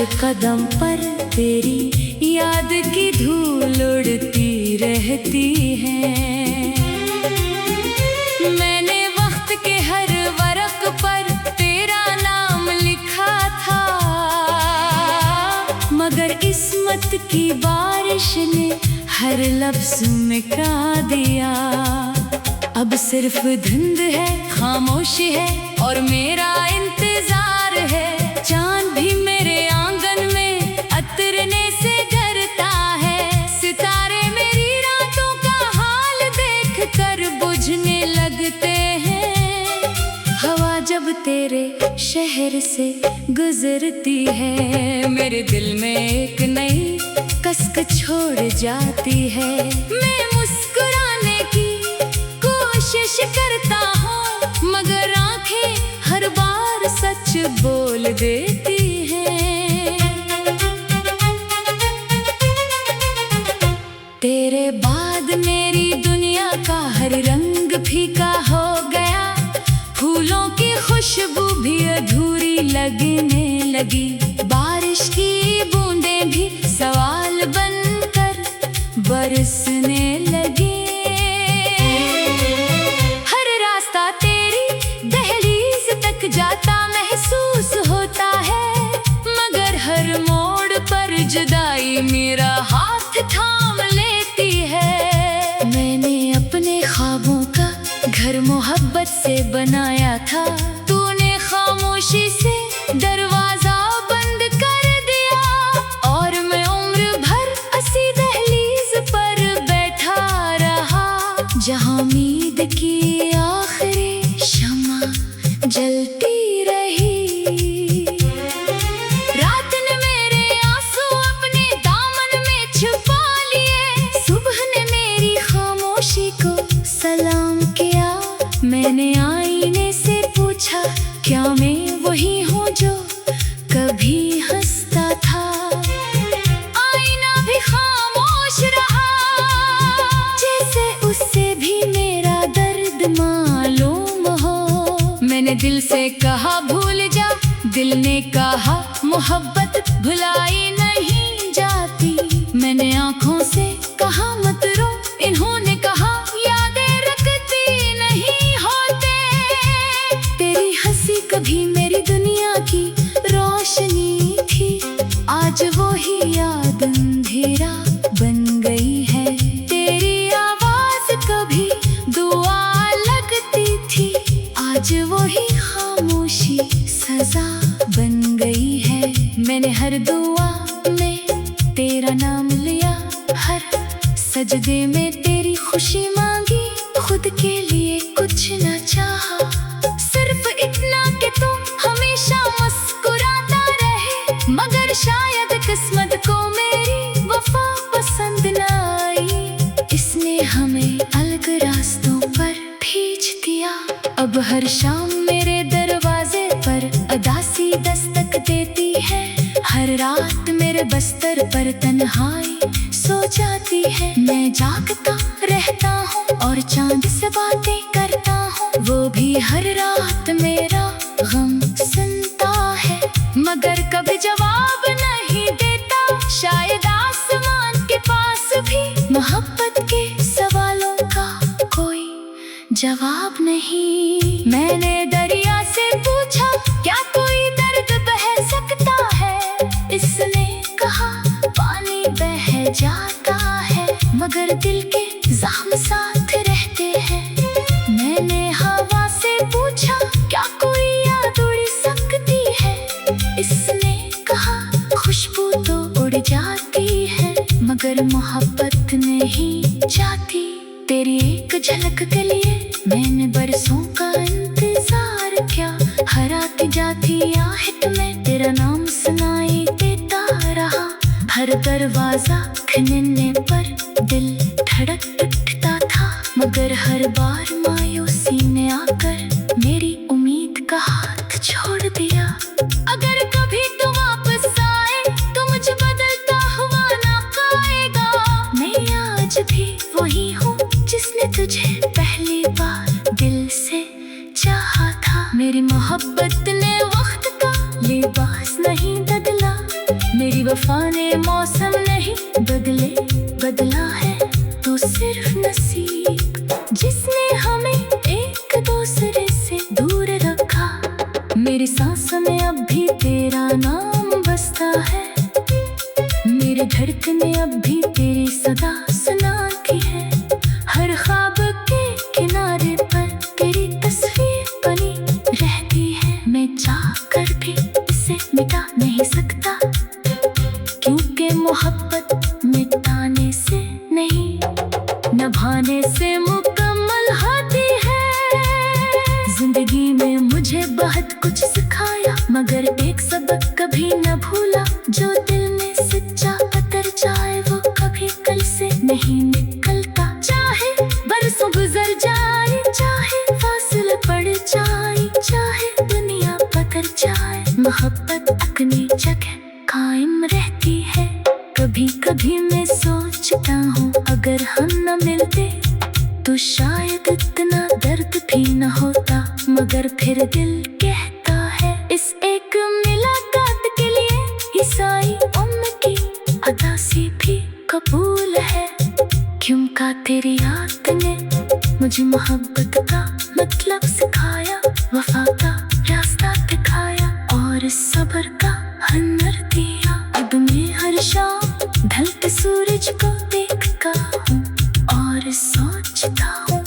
हर कदम पर तेरी याद की धूल उड़ती रहती है। मैंने वक्त के हर वरक पर तेरा नाम लिखा था, मगर किस्मत की बारिश ने हर लफ्ज़ मिटा दिया। अब सिर्फ धुंध है, खामोशी है और मेरा इंतजार है। चांद भी मेरे आंगन में अतरने से डरता है। सितारे मेरी रातों का हाल देख कर बुझने लगते हैं। हवा जब तेरे शहर से गुजरती है, मेरे दिल में एक नई कसक छोड़ जाती है। मैं मुस्कुराने की कोशिश करता हूँ, मगर आंखें हर बार सच बोल देती हैं। तेरे बाद मेरी दुनिया का हर रंग फीका हो गया। फूलों की खुशबू भी अधूरी लगने लगी। बारिश की बूंदें भी सवाल बनकर बरसने लगी। हर रास्ता तेरी दहलीज तक जाता महसूस होता है, मगर हर मोड़ पर जुदाई मेरा हाथ थाम लेती है। मैंने अपने ख्वाबों का घर मोहब्बत से बनाया था, तूने खामोशी से दरवाजा बंद कर दिया। और मैं उम्र भर इसी दहलीज पर बैठा रहा, जहां उम्मीद की आखिरी शम्मा जलती रही। रात ने मेरे आंसू अपने दामन में छुपा लिए। सुबह ने मेरी खामोशी को सलाम किया। मैंने आईने से पूछा, क्या मैं वही हूँ जो कभी हंसता था? आईना भी खामोश रहा, जैसे उससे भी मेरा दर्द मालूम हो। मैंने दिल से कहा भूल जा, दिल ने कहा मोहब्बत भुलाई नहीं जाती। मैंने आंखों से कहा मत रो, इन्होंने कहा यादें रखती नहीं होते। तेरी हंसी कभी मेरी दुनिया की रोशनी थी, आज वो ही याद अंधेरा बन गई है। तेरी आवाज कभी दुआ लगती थी, आज वो ही खामोशी सजा बन गई है। मैंने हर दुआ में तेरा नाम लिया, हर सजदे में तेरी खुशी मांगी। खुद के लिए कुछ न चाहा, सिर्फ इतना कि तुम हमेशा मुस्कुराता रहे। मगर शायद किस्मत को मेरी वफा पसंद न आई, इसने हमें अलग रास्तों पर खींच दिया। अब हर शाम मेरे दरवाजे पर उदासी दस्तक देती है। हर रात मेरे बस्तर पर तन्हाई सो जाती है। मैं जागता रहता हूँ और चांद से बातें करता हूँ, वो भी हर रात मेरा गम सुनता है, मगर कभी जवाब नहीं देता। शायद आसमान के पास भी मोहब्बत के सवालों का कोई जवाब नहीं। मैंने दरिया से पूछा, क्या कोई दर्द बह सकता है? इसने कहा पानी बह जाता है, मगर दिल के जख्म साथ रहते हैं। मैंने हवा से पूछा, क्या कोई याद उड़ सकती है? इसने कहा खुशबू तो उड़ जाती है, मगर मोहब्बत नहीं जाती। तेरी एक झलक के लिए मैंने बरसों का इंतजार किया। हर आती जाती आहट में तेरा नाम सुनाई देता रहा। हर दरवाजा खनने पर दिल धड़क उठता था, मगर हर बार मायूसी ने आकर मेरी उम्मीद का हाथ छोड़ दिया। अगर कभी तू वापस आए तो मुझे बदलता हुआ ना पाएगा। मैं आज भी वही हूँ जिसने तुझे पहली बार दिल से चाहा था। मेरी मोहब्बत ने वक्त का लिबास नहीं बदला, मौसम नहीं बदले, बदला है तो सिर्फ नसीब, जिसने हमें एक दूसरे से दूर रखा। मेरी सांसों में अब भी तेरा नाम बसता है, मेरे धड़कने अब भी तेरी सदा सुनाती है। हर ख्वाब के किनारे पर तेरी तस्वीर बनी रहती है। मैं चाह कर भी इसे मिटा नहीं सकता, क्योंकि मोहब्बत मिटाने से नहीं, निभाने से मुकम्मल होती है। जिंदगी में मुझे बहुत कुछ सिखाया, मगर एक सबक कभी न भूला। जो दिल में सच्चा उतर जाए वो कभी कल से नहीं निकलता। चाहे बरसों गुजर जाए, चाहे फासले पड़ जाए, चाहे दुनिया बदल जाए, मोहब्बत अपनी जगह कायम रहती है। कभी कभी मैं सोचता हूँ अगर हम न मिलते तो शायद इतना दर्द भी न होता, मगर फिर दिल कहता है इस एक मुलाकात के लिए ही सारी उम्र की अदासी भी कबूल है। क्योंकि तेरी याद ने मुझे मोहब्बत का मतलब सिखाया, वफा का रास्ता दिखाया और सब्र का हुनर दिया। अब मैं हर शाम ढलते सूरज को देखता हूँ और सोचता हूँ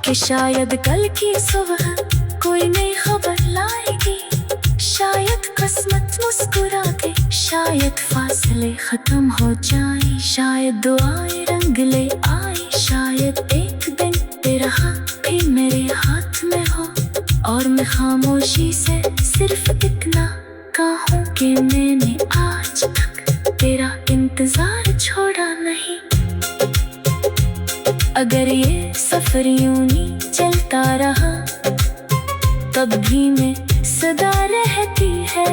कि शायद कल की सुबह कोई नई खबर लाएगी। शायद किस्मत मुस्कुरा दे, शायद फासले खत्म हो जाए, शायद दुआएं रंग ले आए, शायद एक दिन तेरा हाथ भी मेरे हाथ में हो और मैं खामोशी से सिर्फ इतना कहूँ कि मैंने आज तक तेरा इंतजार छोड़ा नहीं। अगर ये सफर यूं ही चलता रहा तब भी मैं सदा रहती है।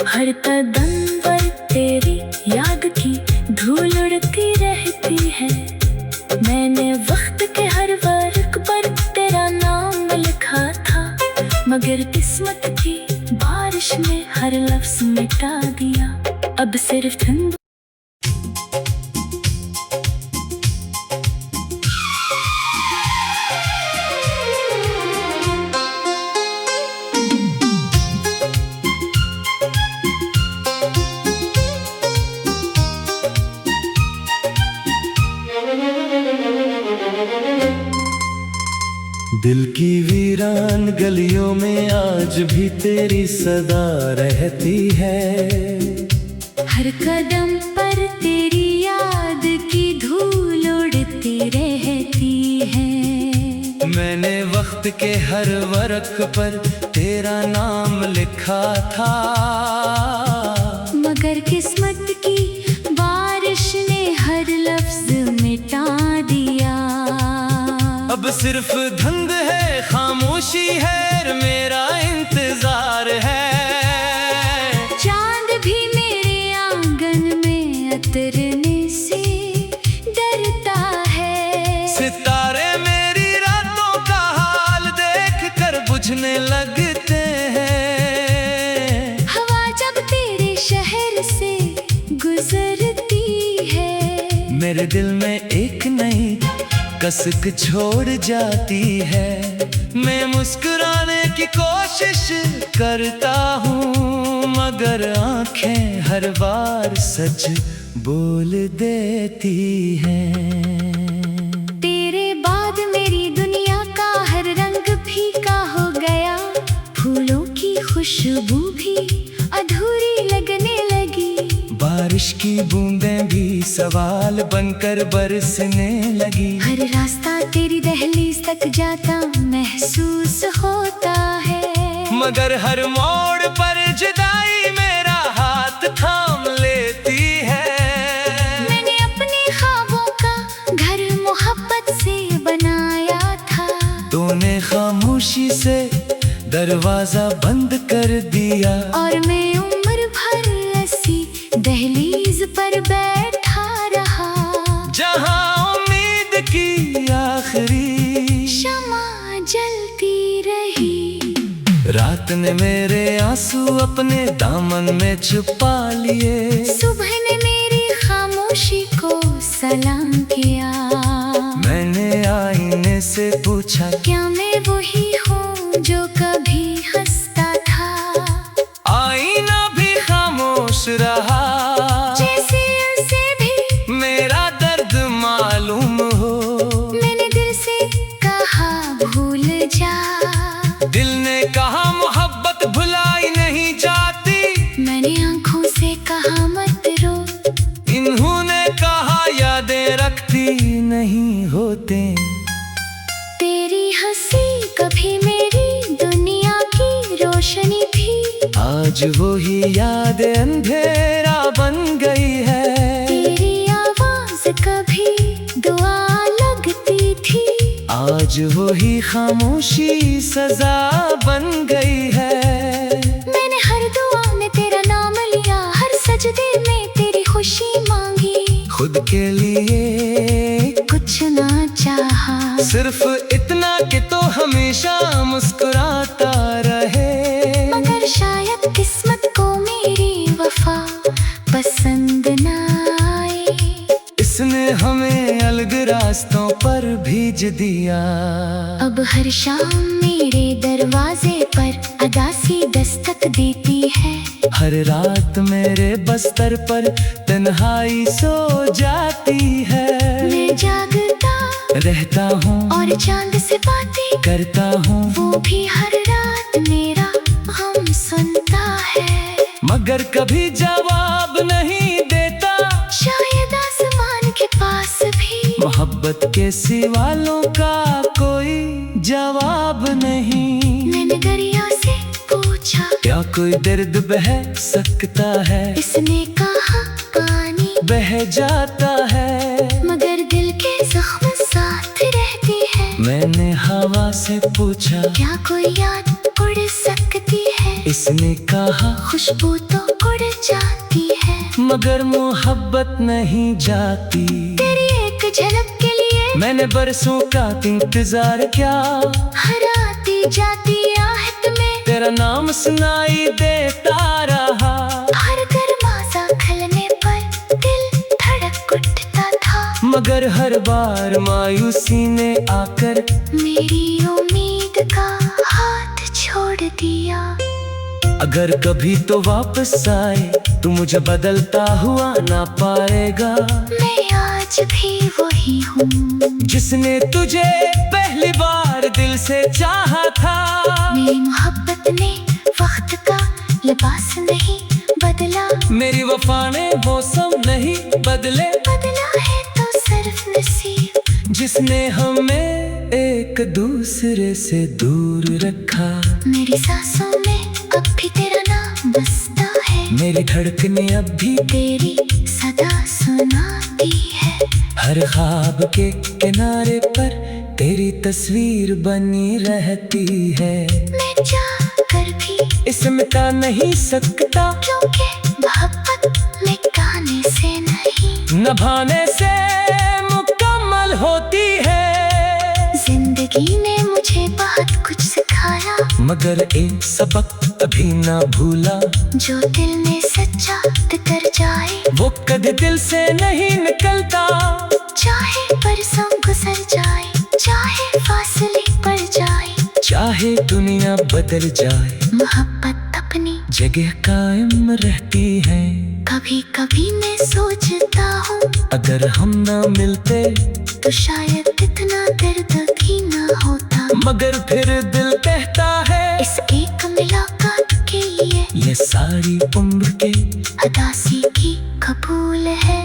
हर कदम पर तेरी याद की धूल उड़ती रहती है। मैंने वक्त के हर वर्क पर तेरा नाम लिखा था, मगर किस्मत की बारिश में हर लफ्ज मिटा दिया। अब सिर्फ धुंध दिल की वीरान गलियों में आज भी तेरी सदा रहती है। हर कदम पर तेरी याद की धूल उड़ती रहती है। मैंने वक्त के हर वर्क पर तेरा नाम लिखा था, मगर किस्मत की बारिश ने हर लफ्ज मिटा दिया। अब सिर्फ धुंध है, खामोशी है, मेरा इंतजार है। चांद भी मेरे आंगन में उतरने से डरता है। सितारे मेरी रातों का हाल देख कर बुझने लगते हैं। हवा जब तेरे शहर से गुजरती है, मेरे दिल में एक नई कसक छोड़ जाती है। मैं मुस्कुराने की कोशिश करता हूँ, मगर आंखें हर बार सच बोल देती हैं। तेरे बाद मेरी दुनिया का हर रंग फीका हो गया। फूलों की खुशबू भी अधूरी लगने लगी। बारिश की बूंदें भी सवाल बनकर बरसने लगी। हर रास्ता तेरी दहलीज तक जाता महसूस होता है, मगर हर मोड़ पर जुदाई मेरा हाथ थाम लेती है। मैंने अपने ख्वाबों का घर मोहब्बत से बनाया था, तूने खामोशी से दरवाजा बंद कर दिया। और मैं उम्र भर ऐसी दहलीज पर बैठा रहा, जहाँ उम्मीद की आखिरी शमा जलती रही। रात ने मेरे आंसू अपने दामन में छुपा लिए। सुबह ने सलाम किया। मैंने आईने से पूछा, क्या मैं वही हूँ जो कभी हंसता था? आईना भी खामोश रहा, जैसे उसे भी मेरा दर्द मालूम हो। मैंने दिल से कहा भूल जा। दिल ने कहा मोहब्बत भुलाई नहीं जाती। मैंने आंखों से कहा मत रो। इन्होंने कहा यादें रखती नहीं होते। तेरी हंसी कभी मेरी दुनिया की रोशनी थी। आज वही याद अंधेरा बन गई है। तेरी आवाज कभी दुआ लगती थी। आज वही खामोशी सजा बन गई है। मैंने हर दुआ में तेरा नाम लिया, हर सजदे में तेरी खुशी मांगी। खुद के लिए कुछ ना चाहा, सिर्फ इतना कि तो हमेशा मुस्कुराता रहे। मगर शायद किस्मत को मेरी वफा पसंद ना आए। इसने हमें अलग रास्तों पर भेज दिया। अब हर शाम मेरे दरवाजे पर अदासी दस्तक देती है। हर रात मेरे बस्तर पर तन्हाई सो जाती है। मैं जागता रहता हूँ और चांद से बातें करता हूँ, वो भी हर रात मेरा हम सुनता है। मगर कभी जवाब नहीं देता। शायद आसमान के पास भी मोहब्बत के सवालों का कोई जवाब नहीं। मैंने दरिया से पूछा, क्या कोई दर्द बह सकता है? इसने कहा पानी बह जाता है, मगर दिल के जख्म साथ रहती है। मैंने हवा से पूछा, क्या कोई याद उड़ सकती है? इसने कहा खुशबू तो उड़ जाती है, मगर मोहब्बत नहीं जाती। तेरी एक झलक के लिए मैंने बरसों का इंतजार किया। हर आती जाती आहट में तेरा नाम सुनाई देता रहा। हर दरवाजा खुलने पर दिल धड़क उठता था, मगर हर बार मायूसी ने आकर मेरी उम्मीद का हाथ छोड़ दिया। अगर कभी तो वापस आए तू मुझे बदलता हुआ ना पाएगा। मैं आज भी वही हूँ जिसने तुझे पहली बार दिल से चाहा था। मेरी मोहब्बत ने वक्त का लिबास नहीं बदला। मेरी वफा ने मौसम नहीं बदले। बदला है तो सिर्फ नसीब, जिसने हमें एक दूसरे से दूर रखा। मेरी सांसों में अब भी तेरा नाम बसता है। मेरी धड़कने अब भी तेरी सदा सुनाती है। हर ख्वाब के किनारे पर तेरी तस्वीर बनी रहती है। मैं जाकर भी इसे मिटा नहीं सकता, क्योंकि मोहब्बत मिटाने से नहीं निभाने से मुकम्मल होती है। जिंदगी ने मुझे बहुत कुछ सिखाया, मगर एक सबक अभी ना भूला। जो दिल में सच्चा कर जाए वो कभी दिल से नहीं निकलता। चाहे बरसों गुजर जाए, चाहे फासले पड़ जाए, चाहे दुनिया बदल जाए, मोहब्बत अपनी जगह कायम रहती है। कभी कभी मैं सोचता हूँ अगर हम ना मिलते तो शायद इतना दर्द भी ना होता। मगर फिर दिल कहता है इस एक मुलाकात के लिए ये सारी उम्र के अदासी की कबूल है।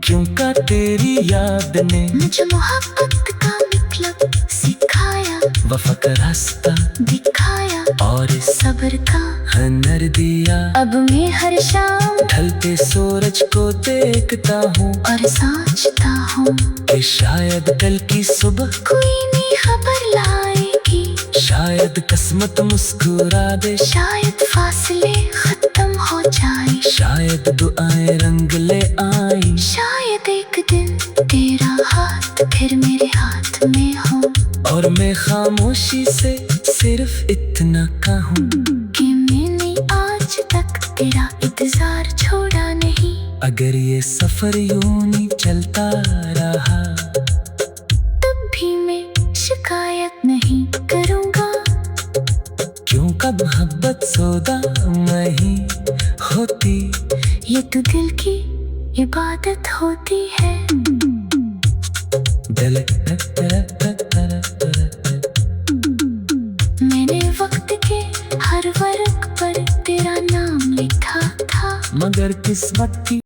क्योंकि तेरी याद ने मुझे मोहब्बत का मतलब सिखाया, वफा का रास्ता दिखाया और सब्र का हुनर दिया। अब मैं हर शाम ढलते सूरज को देखता हूँ और सोचता हूँ कि शायद कल की सुबह कोई नई खबर लाएगी। शायद किस्मत मुस्कुरा दे, शायद फासले खत्म हो जाए, शायद दुआएं रंग ले आई। शायद एक दिन तेरा हाथ फिर मेरे हाथ में हो और मैं खामोशी से सिर्फ इतना कहूँ कि मैंने आज तक तेरा इंतजार छोड़ा नहीं। अगर ये सफर यूं ही चलता रहा तब भी मैं शिकायत नहीं करूँगा, क्यों कब मोहब्बत सौदा नहीं होती। ये तो दिल की इबादत होती है। दिल मैंने वक्त के हर वर्ग पर तेरा नाम लिखा था, मगर किस्मत की